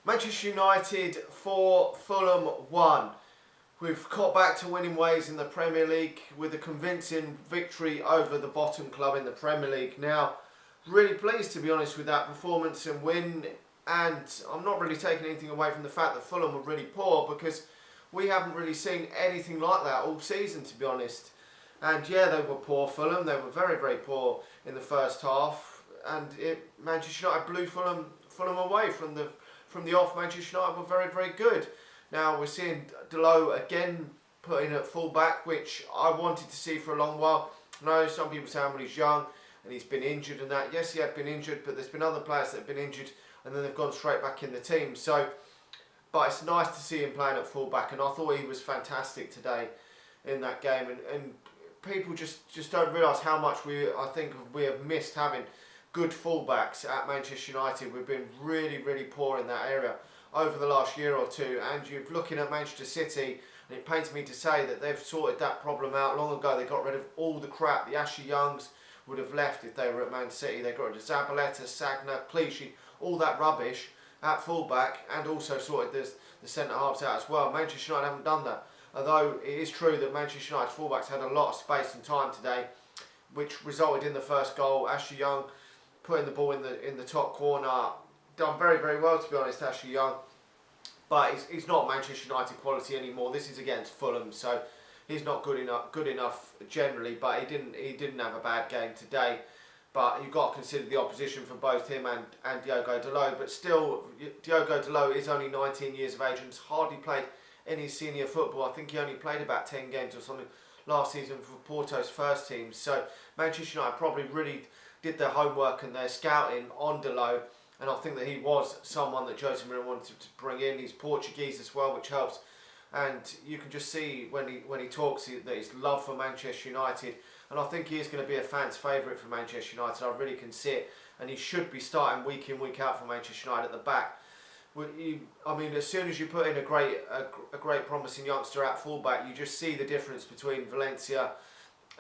Manchester United 4, Fulham 1. We've got back to winning ways in the Premier League with a convincing victory over the bottom club in the Premier League. Now, really pleased to be honest with that performance and win, and I'm not really taking anything away from the fact that Fulham were really poor, because we haven't really seen anything like that all season, to be honest. And yeah, they were poor, Fulham. They were very, very poor in the first half, and Manchester United blew Fulham away from the off. Manchester United were very, very good. Now we're seeing Dalot again put in at full-back, which I wanted to see for a long while. I know some people say he's young and he's been injured and that. Yes, he had been injured, but there's been other players that have been injured and then they've gone straight back in the team. But it's nice to see him playing at full-back, and I thought he was fantastic today in that game. And people just don't realise how much I think we have missed having good full-backs at Manchester United. We've been really, really poor in that area over the last year or two, and you're looking at Manchester City, and it pains me to say that they've sorted that problem out long ago. They got rid of all the crap. The Ashley Youngs would have left if they were at Man City. They got rid of Zabaleta, Sagna, Clichy, all that rubbish at fullback, and also sorted the centre halves out as well. Manchester United haven't done that, although it is true that Manchester United fullbacks had a lot of space and time today, which resulted in the first goal. Ashley Young putting the ball in the top corner. Done very, very well, to be honest, Ashley Young. But he's not Manchester United quality anymore. This is against Fulham, so he's not good enough generally. But he didn't have a bad game today. But you've got to consider the opposition for both him and Diogo Dalot. But still, Diogo Dalot is only 19 years of age and has hardly played any senior football. I think he only played about 10 games or something last season for Porto's first team. So Manchester United probably really did their homework and their scouting on Dalot. And I think that he was someone that Jose Mourinho wanted to bring in. He's Portuguese as well, which helps. And you can just see when he talks that his love for Manchester United. And I think he is going to be a fan's favourite for Manchester United. I really can see it. And he should be starting week in, week out for Manchester United at the back. I mean, as soon as you put in a great promising youngster at fullback, you just see the difference between Valencia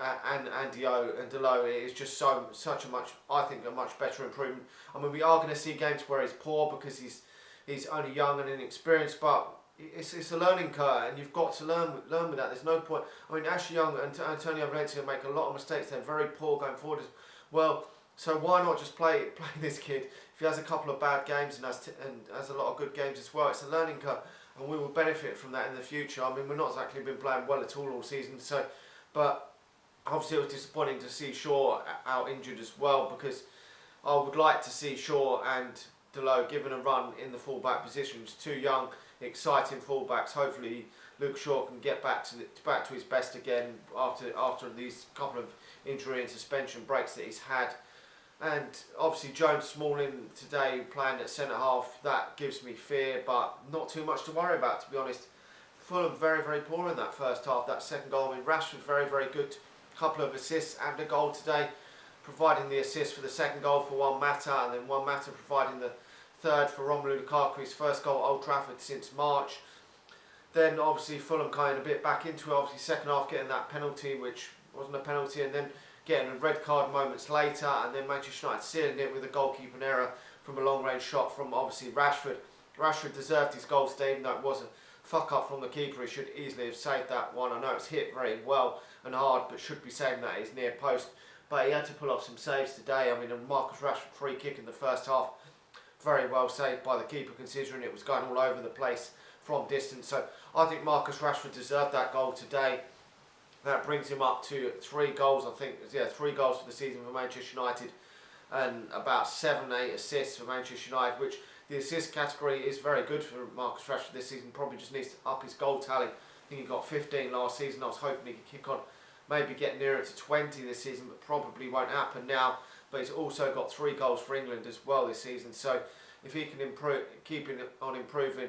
and Dalot. It is just such a much better improvement. I mean, we are going to see games where he's poor because he's only young and inexperienced, but it's a learning curve, and you've got to learn with that. There's no point. I mean, Ashley Young and Antonio Valencia make a lot of mistakes. They're very poor going forward as well. So why not just play this kid? If he has a couple of bad games and has a lot of good games as well, it's a learning curve, and we will benefit from that in the future. I mean, we're not exactly been playing well at all season, but obviously it was disappointing to see Shaw out injured as well, because I would like to see Shaw and Dalot given a run in the full-back positions. Two young, exciting full-backs. Hopefully Luke Shaw can get back to his best again after these couple of injury and suspension breaks that he's had. And obviously Jones Smalling today playing at centre-half, that gives me fear, but not too much to worry about, to be honest. Fulham very, very poor in that first half. That second goal, I mean, Rashford very, very good. Couple of assists and a goal today, providing the assist for the second goal for Juan Mata, and then Juan Mata providing the third for Romelu Lukaku, his first goal at Old Trafford since March. Then obviously Fulham kind of a bit back into it, obviously second half getting that penalty, which wasn't a penalty, and then getting a red card moments later, and then Manchester United sealing it with a goalkeeping error from a long range shot from obviously Rashford. Rashford deserved his goal today, even though it was a fuck up from the keeper. He should easily have saved that one. I know it's hit very well and hard, but should be saving that his near post. But he had to pull off some saves today. I mean, a Marcus Rashford free kick in the first half, very well saved by the keeper, considering it was going all over the place from distance. So I think Marcus Rashford deserved that goal today. That brings him up to 3 goals, I think. Yeah, 3 goals for the season for Manchester United, and about 7-8 assists for Manchester United, which the assist category is very good for Marcus Rashford this season. Probably just needs to up his goal tally. I think he got 15 last season. I was hoping he could kick on, maybe get nearer to 20 this season, but probably won't happen now. But he's also got 3 goals for England as well this season. So if he can keep on improving,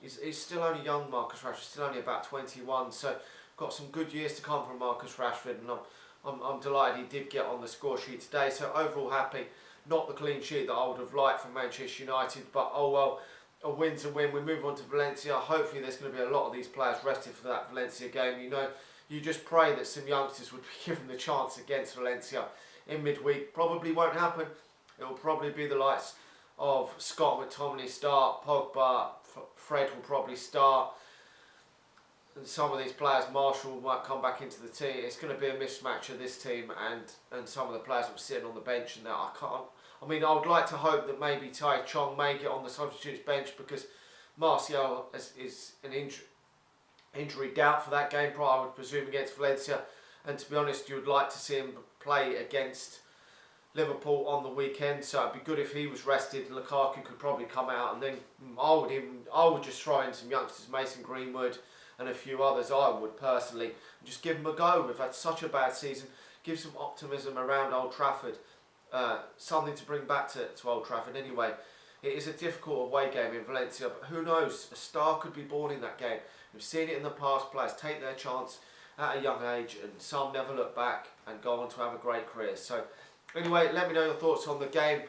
he's still only young, Marcus Rashford, still only about 21. So got some good years to come from Marcus Rashford, and I'm delighted he did get on the score sheet today. So overall happy. Not the clean sheet that I would have liked from Manchester United, but oh well, a win's a win. We move on to Valencia. Hopefully there's going to be a lot of these players rested for that Valencia game. You know, you just pray that some youngsters would be given the chance against Valencia in midweek. Probably won't happen. It will probably be the likes of Scott McTominay start, Pogba, Fred will probably start, and some of these players, Marshall might come back into the team. It's going to be a mismatch of this team and some of the players that were sitting on the bench and that. I mean, I would like to hope that maybe Tai Chong may get on the substitutes bench because Martial is an injury doubt for that game, I would presume, against Valencia. And to be honest, you would like to see him play against Liverpool on the weekend, so it'd be good if he was rested. Lukaku could probably come out, and then I would just throw in some youngsters, Mason Greenwood and a few others. I would personally just give them a go. We've had such a bad season. Give some optimism around Old Trafford, something to bring back to Old Trafford. Anyway, it is a difficult away game in Valencia, but who knows? A star could be born in that game. We've seen it in the past. Players take their chance at a young age, and some never look back and go on to have a great career. So anyway, let me know your thoughts on the game.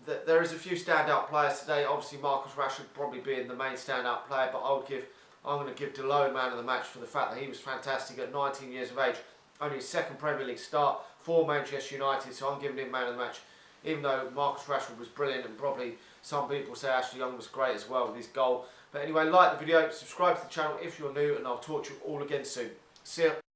There is a few standout players today. Obviously, Marcus Rashford probably being the main standout player, but I'm going to give Delone man of the match for the fact that he was fantastic at 19 years of age. Only his second Premier League start for Manchester United, so I'm giving him man of the match. Even though Marcus Rashford was brilliant, and probably some people say Ashley Young was great as well with his goal. But anyway, like the video, subscribe to the channel if you're new, and I'll talk to you all again soon. See ya.